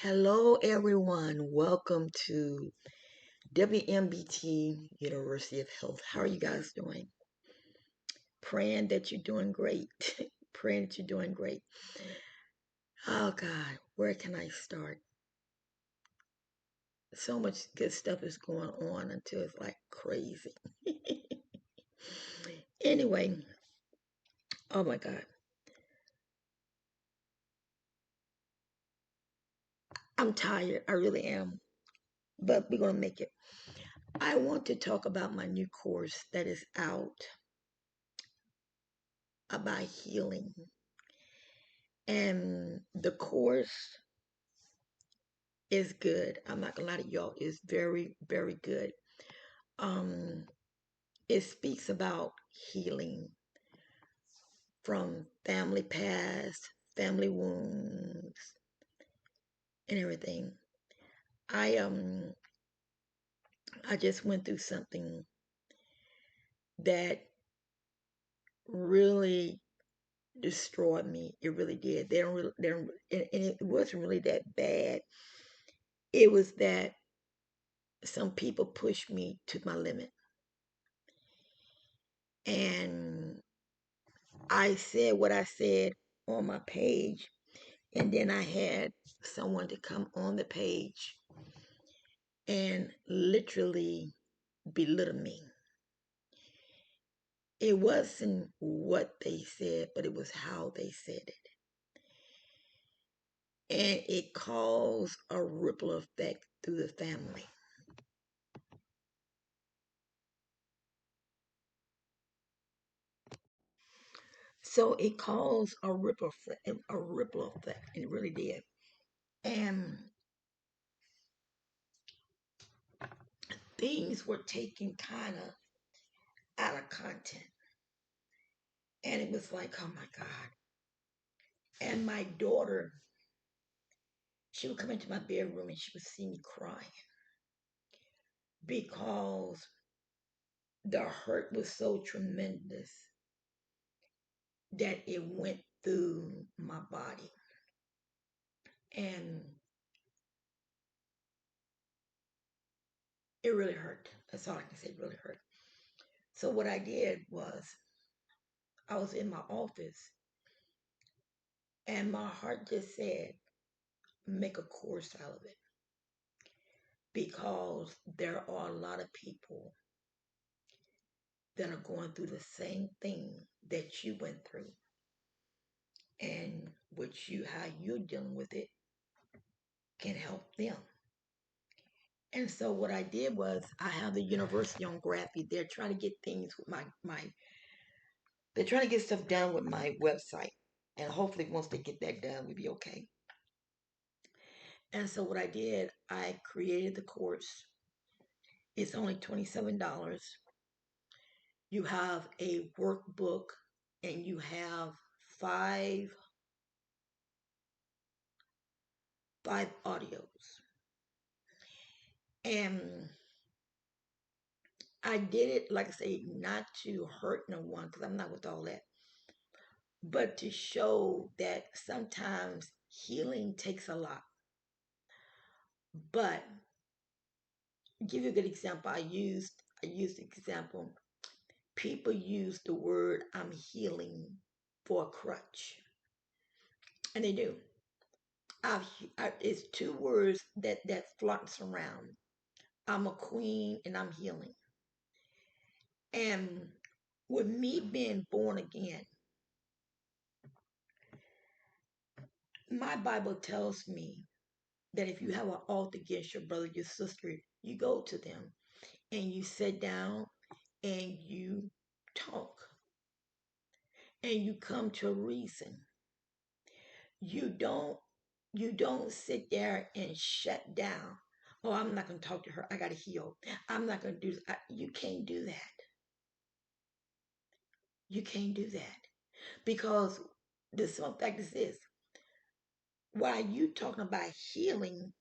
Hello, everyone. Welcome to WMBT University of Health. How are you guys doing? Praying that you're doing great. Praying that you're doing great. Oh, God, where can I start? So much good stuff is going on until it's like crazy. Anyway, oh my God, I'm tired. I really am. But we're going to make it. I want to talk about my new course that is out about healing. And the course is good. I'm not gonna lie to y'all. It's very, very good. Um, it speaks about healing from family past, family wounds, and everything. I um I just went through something that really destroyed me. It really did. They don't, and it wasn't really that bad. It was that some people pushed me to my limit, and I said what I said on my page, and then I had someone to come on the page and literally belittle me. It wasn't what they said, but it was how they said it. And it caused a ripple effect through the family. So it caused a ripple effect, and it really did. And things were taken kind of out of content. And it was like, oh my God. And my daughter, she would come into my bedroom and she would see me crying because the hurt was so tremendous that it went through my body. And it really hurt. That's all I can say, it really hurt. So what I did was I was in my office and my heart just said, make a course out of it. Because there are a lot of people that are going through the same thing that you went through. And how you're dealing with it can help them. And so what I did was I have the university on graphic. They're trying to get things with my they're trying to get stuff done with my website. And hopefully once they get that done, we'll be okay. And so what I did, I created the course. It's only $27. You have a workbook and you have five five audios. And I did it, like I say, not to hurt no one, because I'm not with all that, but to show that sometimes healing takes a lot. But give you a good example. I used the example. People use the word I'm healing for a crutch. And they do. It's two words that floats around. I'm a queen and I'm healing. And with me being born again, my Bible tells me that if you have an ought against your brother, your sister, you go to them and you sit down and you talk and you come to a reason. You don't you don't sit there and shut down. Oh, I'm not going to talk to her. I got to heal. I'm not going to do this. You can't do that. You can't do that because the simple fact is this: while you talking about healing,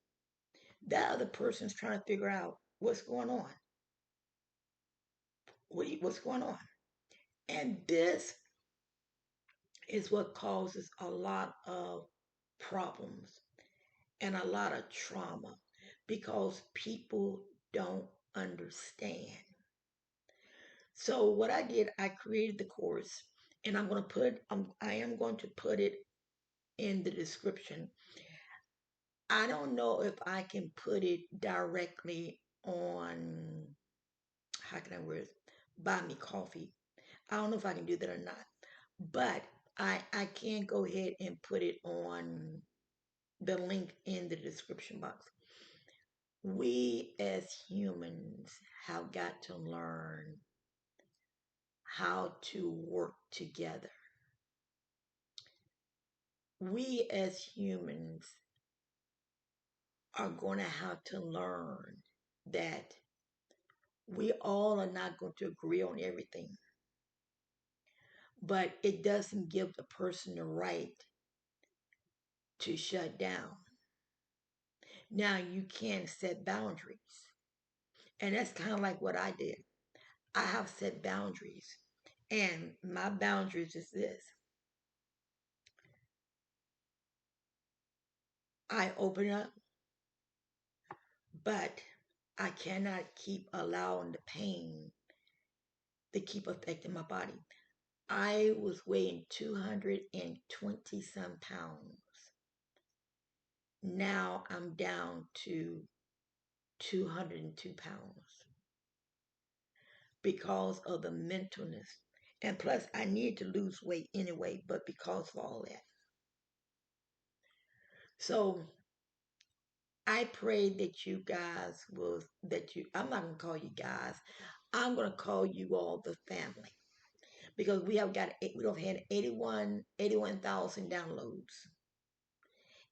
that other person's trying to figure out what's going on. What's going on? And this is what causes a lot of problems. and a lot of trauma because people don't understand. So what I did, I created the course, and I am going to put it in the description. I don't know if I can put it directly on, how can I word it? Buy Me Coffee. I don't know if I can do that or not, but I can go ahead and put it on the link in the description box. We as humans have got to learn how to work together. We as humans are going to have to learn that we all are not going to agree on everything, but it doesn't give the person the right to shut down. Now, you can set boundaries, and that's kind of like what I did. I have set boundaries, and my boundaries is this: I open up, but I cannot keep allowing the pain to keep affecting my body. I was weighing 220 some pounds. Now I'm down to 202 pounds because of the mentalness. And plus, I need to lose weight anyway, but because of all that. So I pray that you guys will, I'm not going to call you guys, I'm going to call you all the family because we have had 81,000 downloads,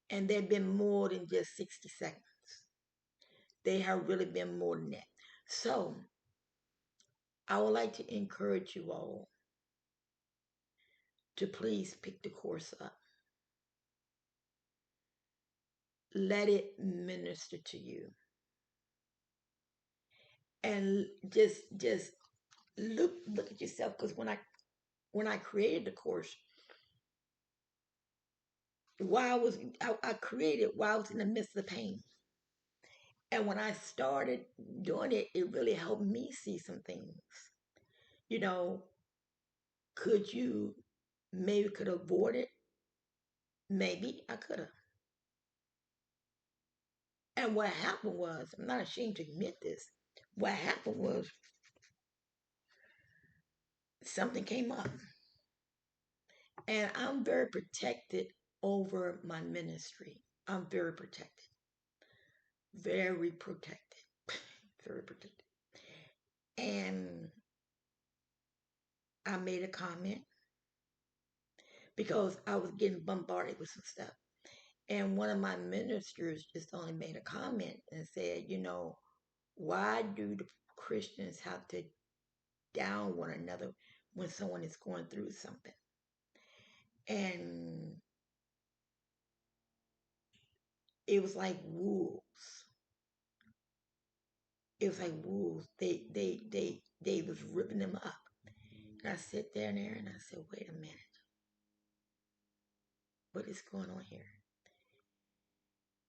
and they've been more than just 60 seconds. They have really been more than that. So I would like to encourage you all to please pick the course up. Let it minister to you. And just look at yourself, because when I created the course, I created while I was in the midst of the pain. And when I started doing it, it really helped me see some things. You know, could you maybe could avoid it? Maybe I could have. And what happened was, I'm not ashamed to admit this. What happened was something came up. And I'm very protected over my ministry. I'm very protected. Very protected. Very protected. And I made a comment because I was getting bombarded with some stuff. And one of my ministers just only made a comment and said, why do the Christians have to down one another when someone is going through something? And it was like wolves. It was like wolves. They was ripping them up. And I sit there and I said, wait a minute, what is going on here?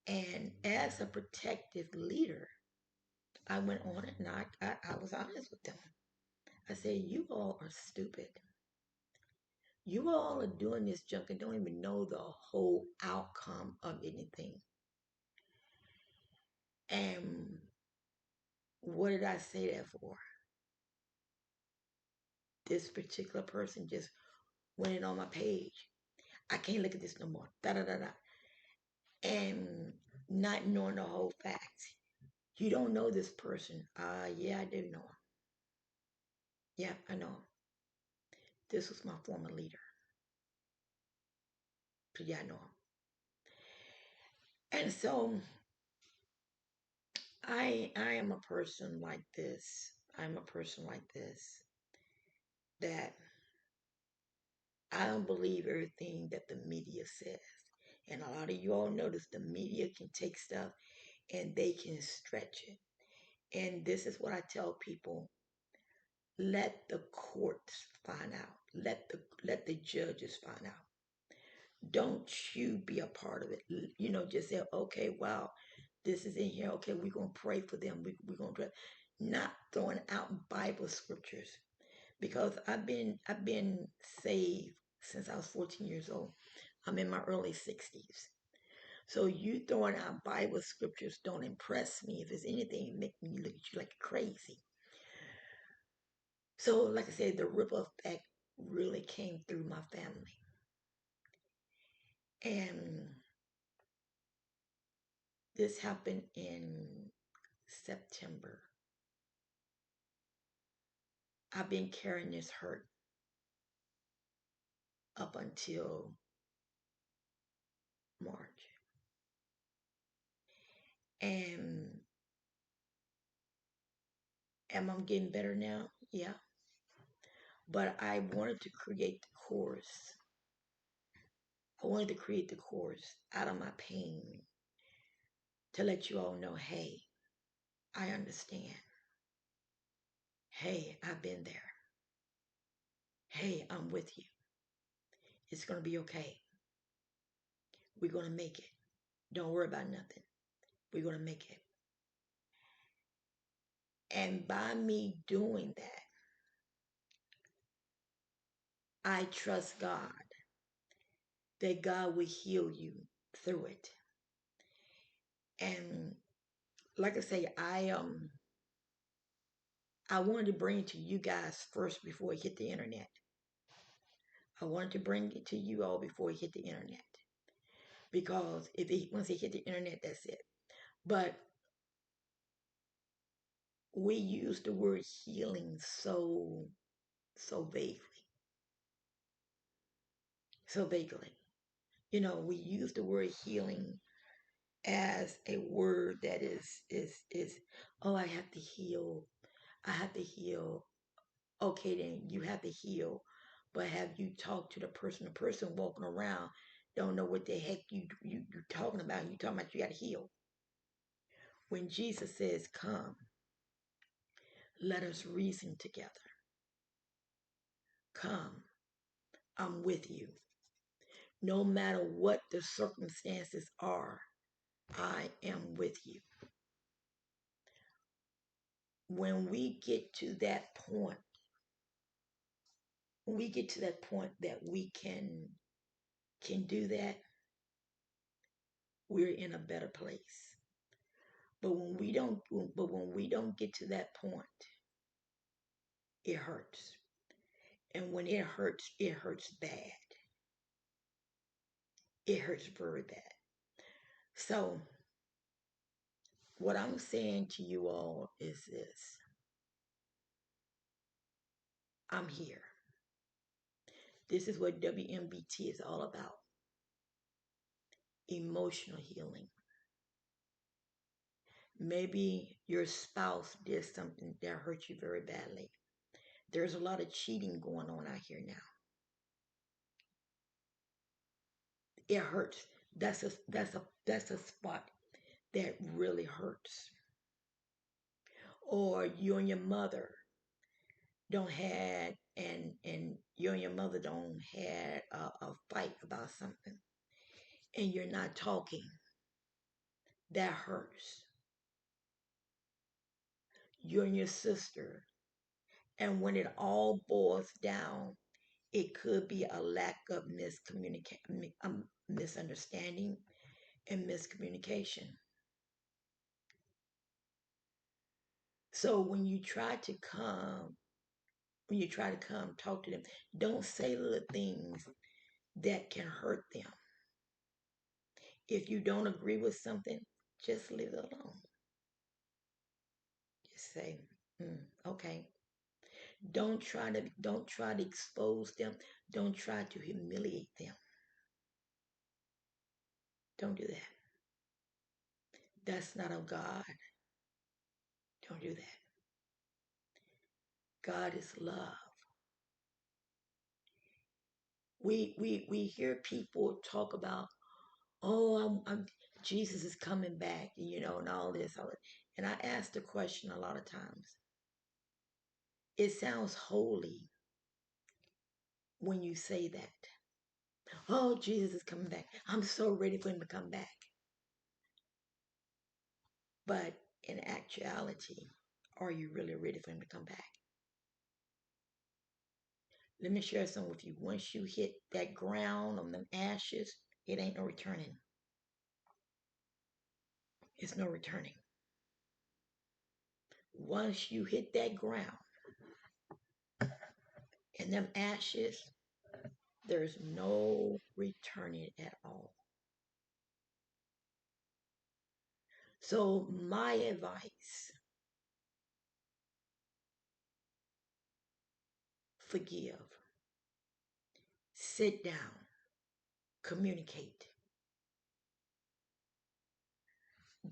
And as a protective leader, I went on it and I was honest with them. I said, you all are stupid. You all are doing this junk and don't even know the whole outcome of anything. And what did I say that for? This particular person just went in on my page. I can't look at this no more. Da da da da. And not knowing the whole facts. You don't know this person. Yeah, I do know him. Yeah, I know him. This was my former leader. So yeah, I know him. And so I am a person like this. I'm a person like this that I don't believe everything that the media says. And a lot of you all notice the media can take stuff and they can stretch it. And this is what I tell people: let the courts find out. Let the judges find out. Don't you be a part of it. Just say, okay, wow, this is in here. Okay, we're gonna pray for them. We're gonna pray. Not throwing out Bible scriptures because I've been saved since I was 14 years old. I'm in my early 60s. So you throwing out Bible scriptures don't impress me. If it's anything, it make me look at you like crazy. So, like I said, the ripple effect really came through my family. And this happened in September. I've been carrying this hurt up until March. And am I getting better now? Yeah. But I wanted to create the course. I wanted to create the course out of my pain to let you all know, hey, I understand. Hey, I've been there. Hey, I'm with you. It's going to be okay. We're going to make it. Don't worry about nothing. We're going to make it. And by me doing that, I trust God that God will heal you through it. And like I say, I wanted to bring it to you guys first before it hit the internet. I wanted to bring it to you all before it hit the internet. Because once it hit the internet, that's it. But we use the word healing so vaguely. So vaguely. We use the word healing as a word that is oh, I have to heal. I have to heal. Okay, then you have to heal. But have you talked to the person? The person walking around don't know what the heck you talking about. You talking about you got to heal. When Jesus says, "Come, let us reason together. Come, I'm with you. No matter what the circumstances are, I am with you." When we get to that point, that we can do that, we're in a better place. But when we don't get to that point, it hurts. And when it hurts bad. It hurts very bad. So what I'm saying to you all is this. I'm here. This is what WMBT is all about. Emotional healing. Maybe your spouse did something that hurt you very badly. There's a lot of cheating going on out here now. It hurts. That's a spot that really hurts. Or you and your mother don't had and you and your mother don't had a fight about something and you're not talking. That hurts. You and your sister. And when it all boils down, it could be a lack of misunderstanding and miscommunication. So when you try to come talk to them, don't say little things that can hurt them. If you don't agree with something, just leave it alone. Just say, okay. Don't try to expose them. Don't try to humiliate them. Don't do that. That's not of God. Don't do that. God is love. We hear people talk about, oh, Jesus is coming back, and all this, all that. And I ask the question a lot of times. It sounds holy when you say that, Oh, Jesus is coming back. I'm so ready for him to come back. But in actuality, are you really ready for him to come back? Let me share something with you. Once you hit that ground on them ashes, it ain't no returning. It's no returning. Once you hit that ground and them ashes, there's no returning at all. So my advice, forgive, sit down, communicate,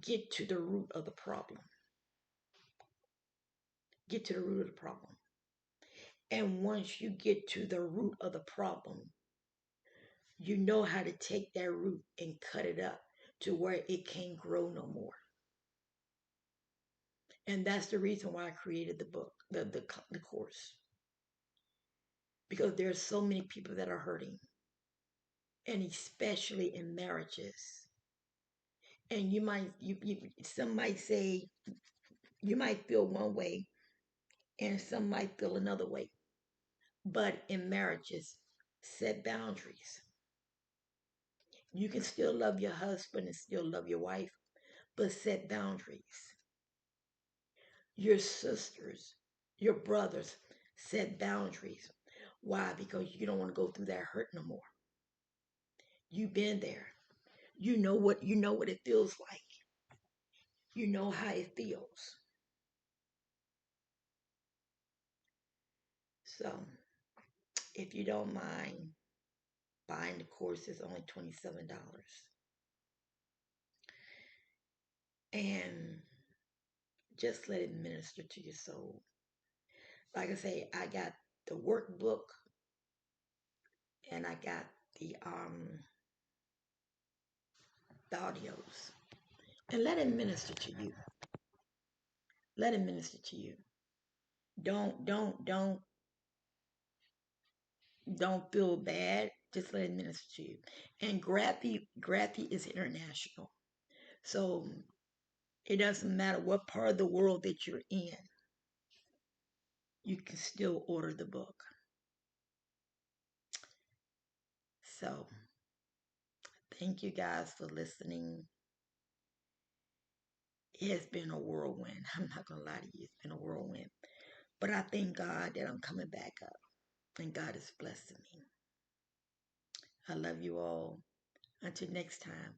get to the root of the problem. Get to the root of the problem. And once you get to the root of the problem, you know how to take that root and cut it up to where it can't grow no more. And that's the reason why I created the book, the course. Because there's so many people that are hurting, and especially in marriages. And some might say, you might feel one way, and some might feel another way. But in marriages, set boundaries. You can still love your husband and still love your wife, but set boundaries. Your sisters, your brothers, set boundaries. Why? Because you don't want to go through that hurt no more. You've been there. You know what it feels like. You know how it feels. So if you don't mind buying the course, it's only $27. And just let it minister to your soul. Like I say, I got the workbook and I got the audios. And let it minister to you. Let it minister to you. Don't feel bad. Just let it minister to you. And Graphy is international. So it doesn't matter what part of the world that you're in, you can still order the book. So thank you guys for listening. It has been a whirlwind. I'm not gonna lie to you, it's been a whirlwind. But I thank God that I'm coming back up. And God is blessing me. I love you all. Until next time,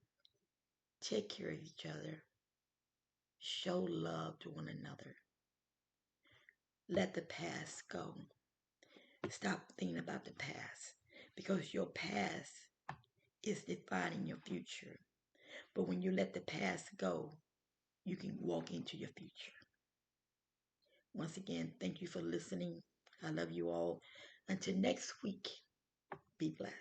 take care of each other. Show love to one another. Let the past go. Stop thinking about the past because your past is defining your future. But when you let the past go, you can walk into your future. Once again, thank you for listening. I love you all. Until next week, be blessed.